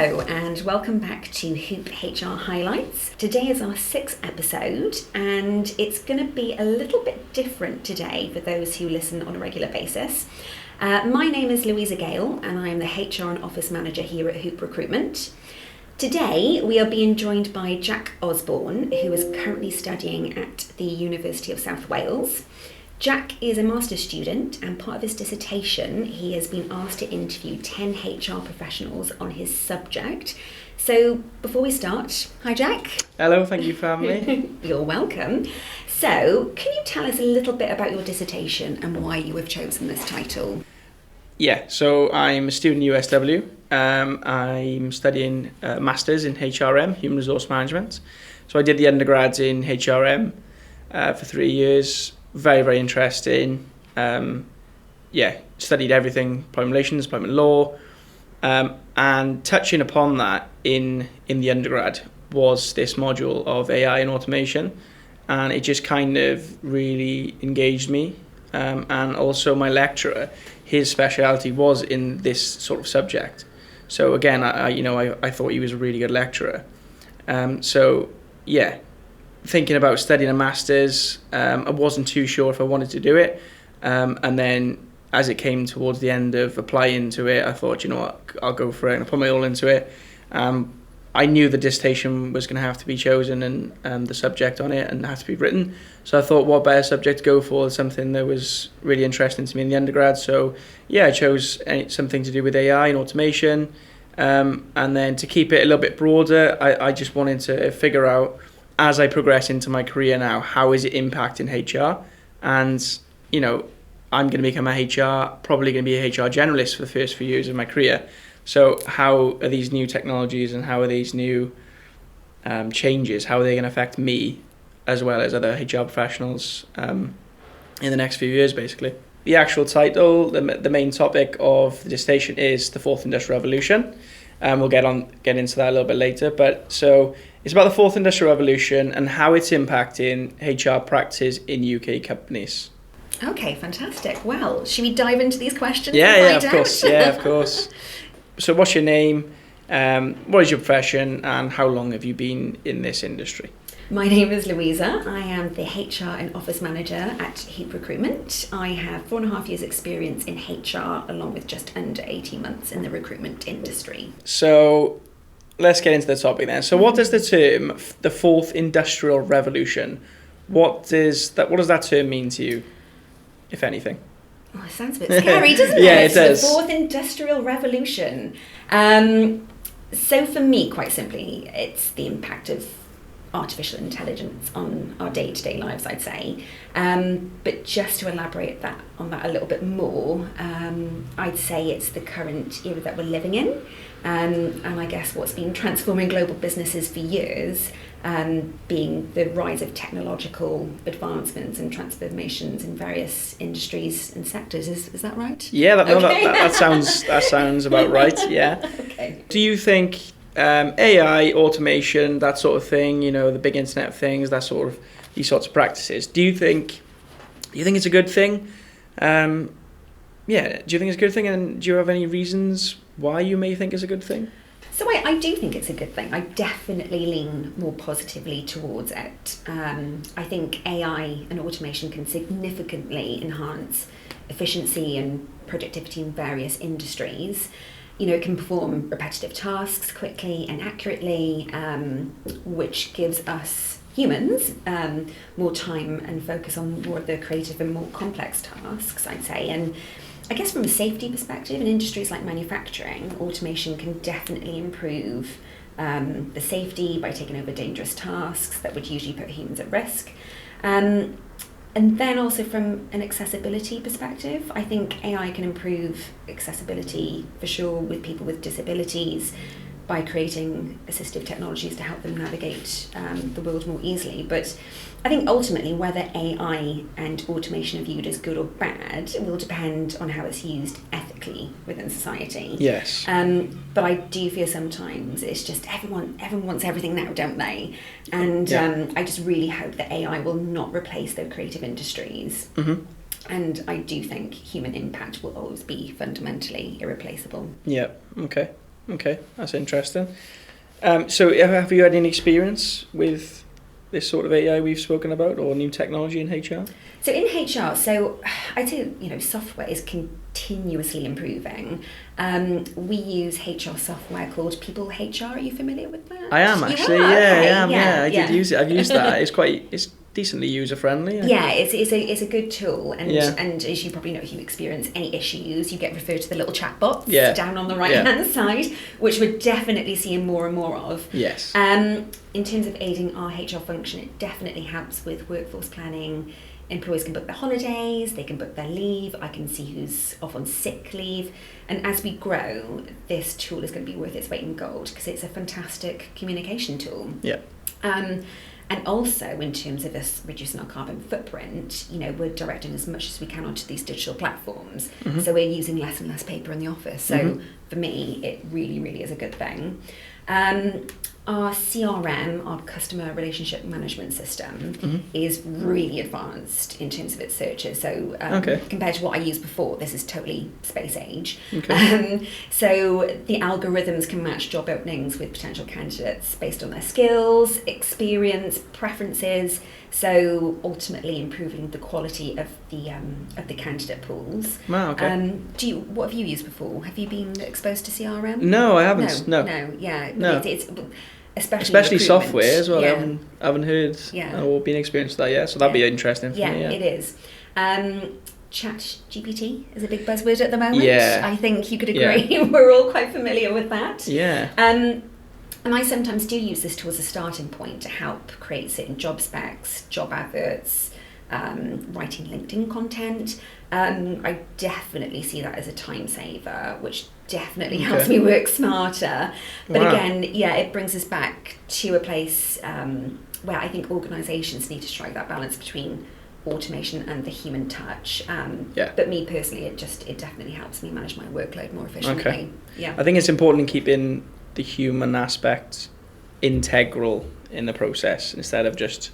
Hello and welcome back to Hoop HR Highlights. Today is our 6th episode and it's going to be a little bit different today for those who listen on a regular basis. My name is Louisa Gale and I am the HR and Office Manager here at Hoop Recruitment. Today we are being joined by Jack Osborne, who is currently studying at the University of South Wales. Jack is a master's student and part of his dissertation he has been asked to interview 10 HR professionals on his subject. So before we start, hi Jack. Hello, thank you for having me. You're welcome. So can you tell us a little bit about your dissertation and why you have chosen this title? Yeah, so I'm a student at USW. I'm studying Masters in HRM, Human Resource Management. So I did the undergrads in HRM for 3 years. Very, very interesting. Studied everything, employment relations, employment law. And touching upon that in the undergrad was this module of AI and automation. And it just kind of really engaged me. And also my lecturer, his speciality was in this sort of subject. So again, I thought he was a really good lecturer. Thinking about studying a master's, I wasn't too sure if I wanted to do it. And then as it came towards the end of applying to it, I thought, you know what, I'll go for it and I put my all into it. I knew the dissertation was going to have to be chosen and the subject on it and had to be written. So I thought, what better subject to go for, something that was really interesting to me in the undergrad. So yeah, I chose something to do with AI and automation. And then to keep it a little bit broader, I just wanted to figure out, as I progress into my career now, how is it impacting HR? And, you know, I'm going to become probably going to be a HR generalist for the first few years of my career. So how are these new technologies and how are these new changes, how are they going to affect me as well as other HR professionals in the next few years, basically? The actual title, the main topic of the dissertation is the Fourth Industrial Revolution. We'll get into that a little bit later. But so it's about the Fourth Industrial Revolution and how it's impacting HR practices in UK companies. Okay, fantastic. Well, should we dive into these questions? Yeah, of course. Yeah, of course. So what's your name? What is your profession? And how long have you been in this industry? My name is Luisa. I am the HR and Office Manager at Hoop Recruitment. I have 4.5 years experience in HR along with just under 18 months in the recruitment industry. So let's get into the topic then. So what does the term, the Fourth Industrial Revolution, what does that term mean to you, if anything? Oh, it sounds a bit scary, doesn't it? Yeah, it does. The Fourth Industrial Revolution. So for me, quite simply, it's the impact of artificial intelligence on our day-to-day lives, I'd say. But just to elaborate on that a little bit more, I'd say it's the current era that we're living in. And I guess what's been transforming global businesses for years, being the rise of technological advancements and transformations in various industries and sectors. Is that right? Yeah, that sounds about right. Yeah. Okay. Do you think AI, automation, that sort of thing, the big internet of things, these sorts of practices, do you think it's a good thing? Do you think it's a good thing, and do you have any reasons why you may think it's a good thing? So I do think it's a good thing. I definitely lean more positively towards it. I think AI and automation can significantly enhance efficiency and productivity in various industries. It can perform repetitive tasks quickly and accurately, which gives us humans more time and focus on more of the creative and more complex tasks, I'd say. And I guess from a safety perspective, in industries like manufacturing, automation can definitely improve the safety by taking over dangerous tasks that would usually put humans at risk. And then also from an accessibility perspective, I think AI can improve accessibility for sure with people with disabilities by creating assistive technologies to help them navigate the world more easily. But I think ultimately whether AI and automation are viewed as good or bad will depend on how it's used ethically within society. Yes. But I do feel sometimes it's just everyone wants everything now, don't they? And I just really hope that AI will not replace those creative industries. Mm-hmm. And I do think human impact will always be fundamentally irreplaceable. Yeah, okay. Okay, that's interesting. So have you had any experience with this sort of AI we've spoken about, or new technology in HR? So in HR, I'd say, software is continuously improving. We use HR software called People HR. Are you familiar with that? I am actually. You are? Yeah, Okay. I am. Yeah, I yeah. did use it. I've used that. It's decently user friendly. Yeah, it's a good tool, and Yeah. and as you probably know, if you experience any issues, you get referred to the little chat box down on the right Yeah. hand side, which we're definitely seeing more and more of. Yes. In terms of aiding our HR function, it definitely helps with workforce planning. Employees can book their holidays, they can book their leave, I can see who's off on sick leave. And as we grow, this tool is going to be worth its weight in gold because it's a fantastic communication tool. Yeah. And also in terms of us reducing our carbon footprint, we're directing as much as we can onto these digital platforms. Mm-hmm. So we're using less and less paper in the office. So Mm-hmm. for me, it really, really is a good thing. Our CRM, our customer relationship management system, Mm-hmm. is really advanced in terms of its searches. So Okay. compared to what I used before, this is totally space age. Okay. So the algorithms can match job openings with potential candidates based on their skills, experience, preferences. So ultimately improving the quality of the candidate pools. Wow. Okay. What have you used before? Have you been exposed to CRM? No, I haven't. No. Yeah. No. It's especially Especially recruitment. software as well. Yeah. I haven't heard or been experienced with that yet. So that'd be interesting for me. Yeah. It is. Chat GPT is a big buzzword at the moment. Yeah. I think you could agree. We're all quite familiar with that. Yeah. And I sometimes do use this tool as a starting point to help create certain job specs, job adverts, writing LinkedIn content. I definitely see that as a time saver, which definitely helps me work smarter. But again, it brings us back to a place where I think organisations need to strike that balance between automation and the human touch. But me personally, it definitely helps me manage my workload more efficiently. Okay. Yeah. I think it's important in keeping the human aspect integral in the process instead of just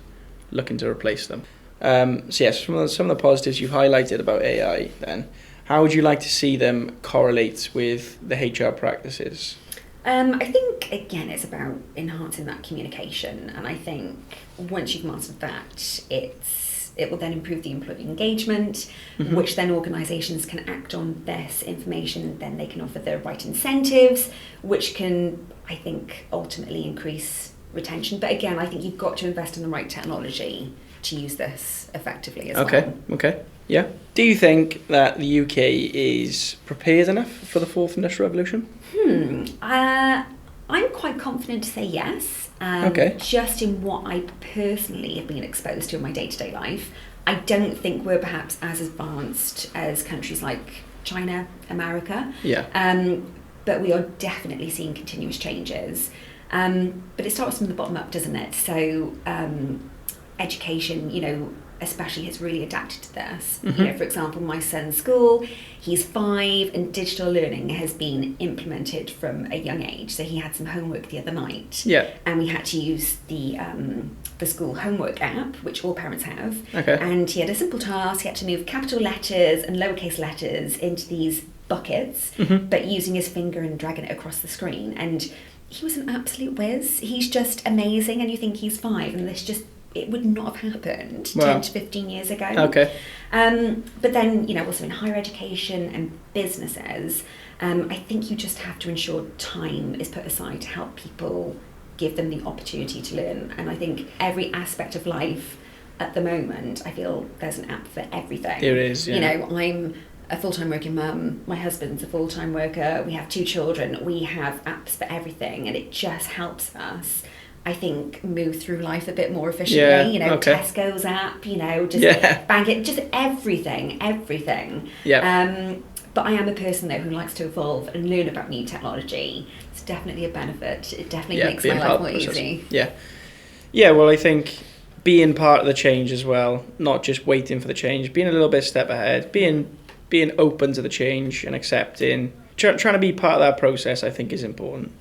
looking to replace them. So yes, some of the positives you've highlighted about AI then, how would you like to see them correlate with the HR practices? I think, again, it's about enhancing that communication, and I think once you've mastered that, it will then improve the employee engagement, Mm-hmm. which then organisations can act on this information, and then they can offer the right incentives, which can, I think, ultimately increase retention. But again, I think you've got to invest in the right technology to use this effectively as well. Okay. Yeah. Do you think that the UK is prepared enough for the fourth industrial revolution? I'm quite confident to say yes. Just in what I personally have been exposed to in my day-to-day life, I don't think we're perhaps as advanced as countries like China, America. Yeah. But we are definitely seeing continuous changes. But it starts from the bottom up, doesn't it? So education, especially has really adapted to this. Mm-hmm. For example, my son's school, he's 5 and digital learning has been implemented from a young age. So he had some homework the other night. Yeah. And we had to use the school homework app, which all parents have. Okay. And he had a simple task. He had to move capital letters and lowercase letters into these buckets, Mm-hmm. but using his finger and dragging it across the screen. And he was an absolute whiz. He's just amazing. And you think he's 5, and it would not have happened 10 to 15 years ago. Okay. But then, also in higher education and businesses, I think you just have to ensure time is put aside to help people, give them the opportunity to learn. And I think every aspect of life at the moment, I feel there's an app for everything. There is, yeah. I'm a full-time working mum, my husband's a full-time worker, we have 2 children, we have apps for everything, and it just helps us, I think, move through life a bit more efficiently. Tesco's app, bank it, just everything. Yeah. But I am a person though who likes to evolve and learn about new technology. It's definitely a benefit. It definitely makes my life more easy. Yeah. Yeah, well, I think being part of the change as well, not just waiting for the change, being a little bit step ahead, being open to the change and accepting, trying to be part of that process, I think is important.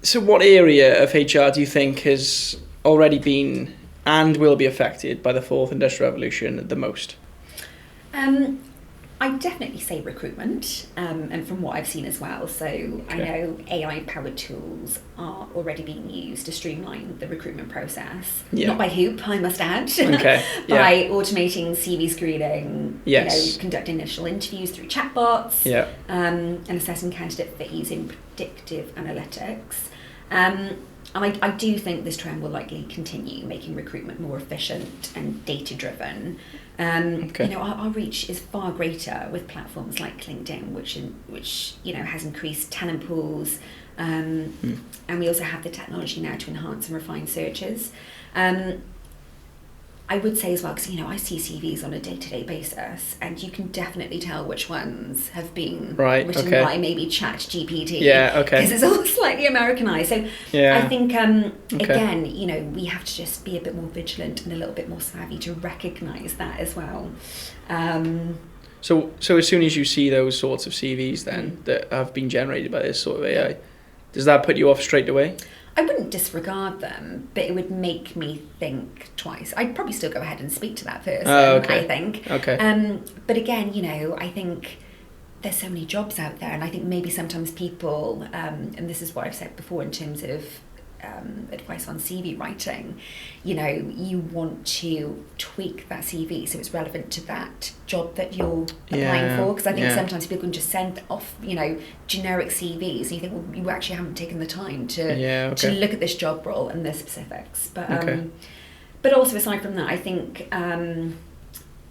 So what area of HR do you think has already been and will be affected by the fourth industrial revolution the most? I'd definitely say recruitment, and from what I've seen as well. So I know AI-powered tools are already being used to streamline the recruitment process. Not by Hoop, I must add. By automating CV screening, conducting initial interviews through chatbots, and assessing candidate fit using predictive analytics. And I do think this trend will likely continue, making recruitment more efficient and data-driven. Our reach is far greater with platforms like LinkedIn, which has increased talent pools, and we also have the technology now to enhance and refine searches. I would say as well, because I see CVs on a day-to-day basis, and you can definitely tell which ones have been written by maybe ChatGPT. Because it's all slightly Americanized. So I think again, we have to just be a bit more vigilant and a little bit more savvy to recognise that as well. So as soon as you see those sorts of CVs then that have been generated by this sort of AI, does that put you off straight away? I wouldn't disregard them, but it would make me think twice. I'd probably still go ahead and speak to that person, I think. But again, I think there's so many jobs out there, and I think maybe sometimes people, and this is what I've said before in terms of advice on CV writing, you want to tweak that CV so it's relevant to that job that you're applying for, because I think sometimes people can just send off generic CVs and you think, well, you actually haven't taken the time to look at this job role and the specifics. But also aside from that, I think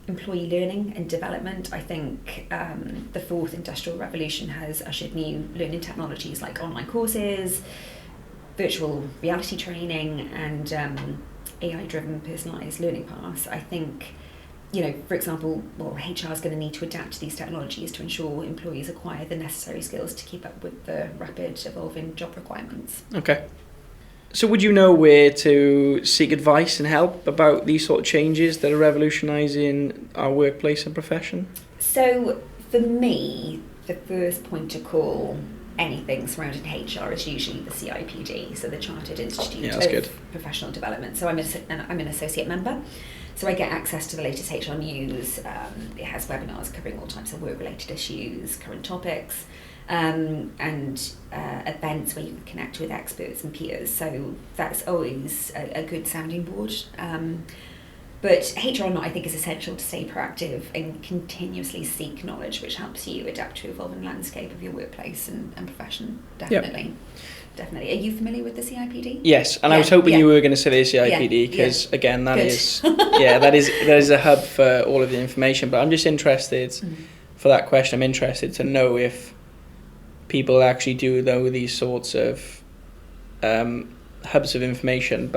employee learning and development, I think the fourth industrial revolution has ushered new learning technologies like online courses, virtual reality training, and AI-driven personalised learning paths. I think, for example, HR is going to need to adapt to these technologies to ensure employees acquire the necessary skills to keep up with the rapid evolving job requirements. Okay. So would you know where to seek advice and help about these sort of changes that are revolutionising our workplace and profession? So for me, the first point to call anything surrounding HR is usually the CIPD, so the Chartered Institute of Professional Development. So I'm an associate member, so I get access to the latest HR news. It has webinars covering all types of work-related issues, current topics, and events where you can connect with experts and peers. So that's always a good sounding board. But HR or not, I think is essential to stay proactive and continuously seek knowledge, which helps you adapt to the evolving landscape of your workplace and profession. Definitely. Definitely. Are you familiar with the CIPD? Yes, and I was hoping you were going to say the CIPD because, again, that is a hub for all of the information. But I'm just interested, for that question, I'm interested to know if people actually do know these sorts of hubs of information,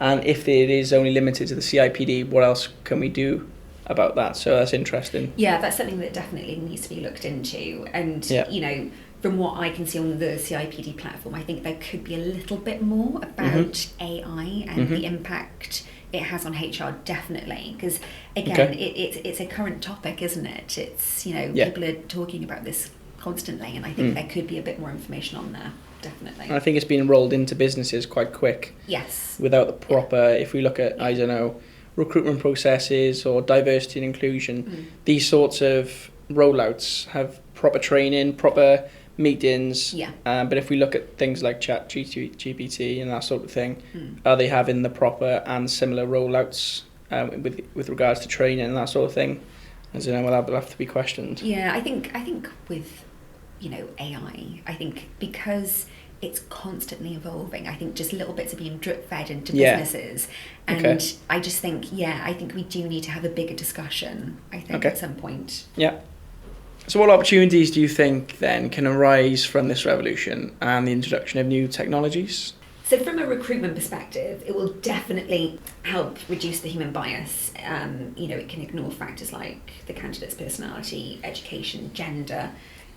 and if it is only limited to the CIPD, what else can we do about that? So that's interesting. Yeah, that's something that definitely needs to be looked into. And, from what I can see on the CIPD platform, I think there could be a little bit more about AI and the impact it has on HR, definitely. Because, again, it's a current topic, isn't it? It's, people are talking about this constantly, and I think there could be a bit more information on there. Definitely. And I think it's been rolled into businesses quite quick. Yes. Without the proper, if we look at, recruitment processes or diversity and inclusion, these sorts of rollouts have proper training, proper meetings. Yeah. But if we look at things like ChatGPT and that sort of thing, are they having the proper and similar rollouts with regards to training and that sort of thing? As you know, well, that'll have to be questioned. Yeah, I think with AI, I think because it's constantly evolving, I think just little bits are being drip fed into businesses, and I just think I think we do need to have a bigger discussion, I think, at some point. Yeah. So what opportunities do you think then can arise from this revolution and the introduction of new technologies? So from a recruitment perspective, it will definitely help reduce the human bias. It can ignore factors like the candidate's personality, education, gender,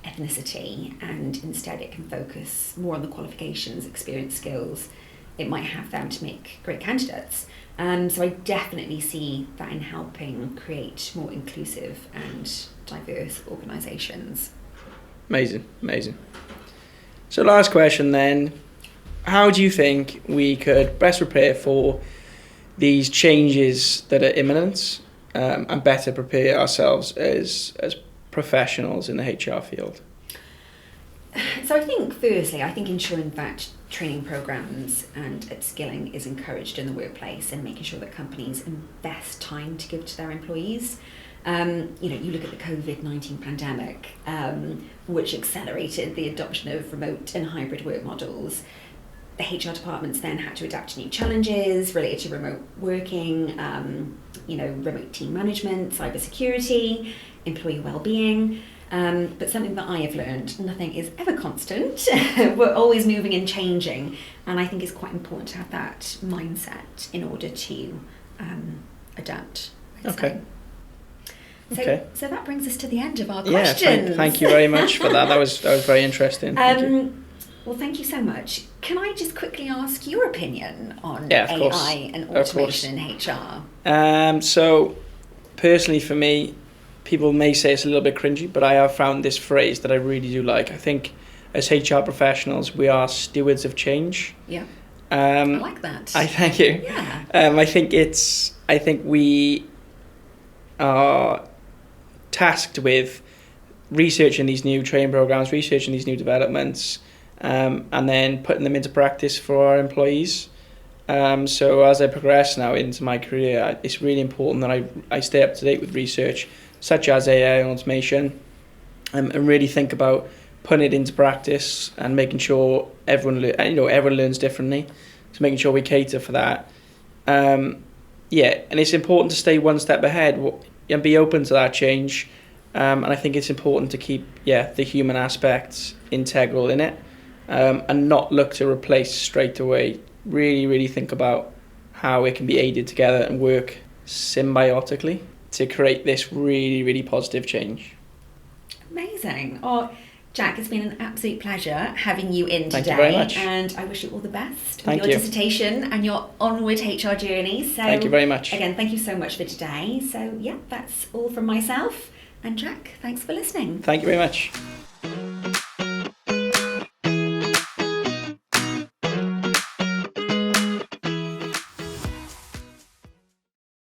ethnicity, and instead it can focus more on the qualifications, experience, skills it might have them to make great candidates. So I definitely see that in helping create more inclusive and diverse organisations. Amazing. So last question then, how do you think we could best prepare for these changes that are imminent and better prepare ourselves as professionals in the HR field? So I think, firstly, ensuring that training programs and upskilling is encouraged in the workplace, and making sure that companies invest time to give to their employees. You look at the COVID-19 pandemic, which accelerated the adoption of remote and hybrid work models. The HR departments then had to adapt to new challenges related to remote working, remote team management, cybersecurity, employee well-being. But something that I have learned, nothing is ever constant. We're always moving and changing. And I think it's quite important to have that mindset in order to adapt. Okay. So that brings us to the end of our questions. Yeah, thank you very much for that. That was very interesting. Well, thank you so much. Can I just quickly ask your opinion on course. AI and automation in HR? So, personally for me, people may say it's a little bit cringy, but I have found this phrase that I really do like. I think as HR professionals, we are stewards of change. Yeah. I like that. Thank you. Yeah. I think we are tasked with researching these new training programs, researching these new developments, and then putting them into practice for our employees. So as I progress now into my career, it's really important that I stay up to date with research such as AI and automation, and really think about putting it into practice and making sure everyone learns differently. So making sure we cater for that. And it's important to stay one step ahead and be open to that change. And I think it's important to keep the human aspects integral in it, and not look to replace straight away. Really, really think about how it can be aided together and work symbiotically to create this really, really positive change. Amazing. Oh, Jack, it's been an absolute pleasure having you in today. Thank you very much. And I wish you all the best with your dissertation and your onward HR journey. So thank you very much. Again, thank you so much for today. So that's all from myself. And Jack, thanks for listening. Thank you very much.